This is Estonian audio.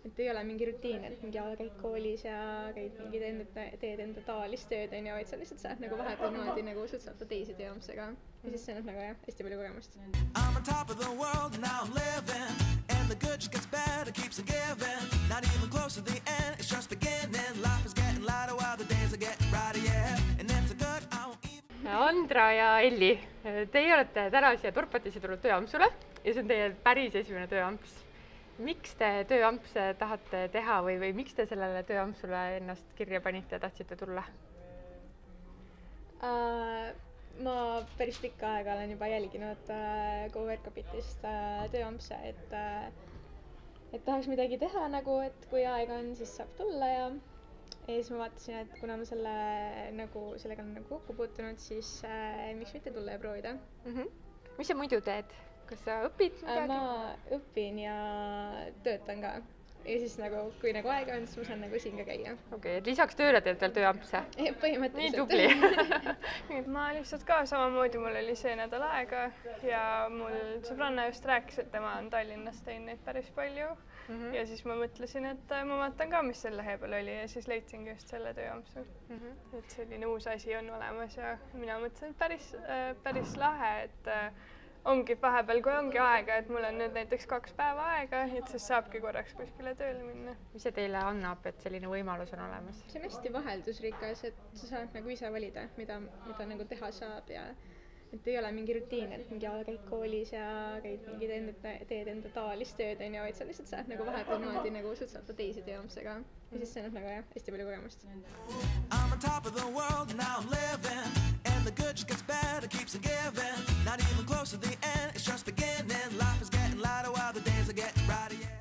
et ei ole mingi rutiin, et mingi käid koolis ja käid mingi teed enda tavalist tööd, onju, vaid sa lihtsalt saad nagu vahepeal niimoodi nagu sutsata teisi tööampse ka. Ja siis see annab nagu jah, hästi palju kogemust. I'm on top of the world, now I'm living and the good just gets better, keeps on giving not even close to the end, it's just beginning life is getting lighter while the days are getting brighter, yeah and it's a good, I won't even Andra ja Elli, teie olete täna siia Turpatisse tulnud tööampsule ja see on teie päris esimene tööamps. Miks te tööampse tahate teha või miks te sellele tööampsule ennast kirja panite ja tahtsite tulla? Ma päris pikka aega olen juba jälginud GoWorkUpitist tööampse, et tahaks midagi teha nagu, et kui aega on, siis saab tulla ja siis ma vaatasin, et kuna ma sellega olen kokku puutunud, siis miks mitte tulla ja proovida. Mis sa muidu teed? Kas sa õpid midagi? Ma õpin ja töötan ka. Ja siis kui aega on, siis ma saan siin ka käia. Okei, et lisaks tööle teed veel tööampse? Põhimõtteliselt. Nii tubli. Ma lihtsalt ka samamoodi, mul oli see nädal aega ja mul sõbranna just rääkis, et tema on Tallinnas teinud neid päris palju. Ja siis ma mõtlesin, et ma vaatan ka, mis selle lehe peal oli ja siis leidsingi just selle tööampsu. Et selline uus asi on olemas ja mina mõtlesin, et päris lahe, et ongi vahepeal, kui ongi aega, et mul on nüüd näiteks 2 päeva aega, et siis saabki korraks kuskile tööle minna. Mis see teile annab, et selline võimalus on olemas? See on hästi vaheldusrikas, et sa saad ise valida, mida teha saab ja et ei ole mingi rutiin, et mingi käid koolis ja käid teed enda tavalist tööd, onju, vaid sa lihtsalt saad vahepeal niimoodi sutsata teisi tööampse ka. Ja siis see annab jah, hästi palju kogemust. I'm on top of the world, now I'm living and the good just gets better, keeps on giving not even close to the end, it's just beginning life is getting lighter while the days are getting brighter, yeah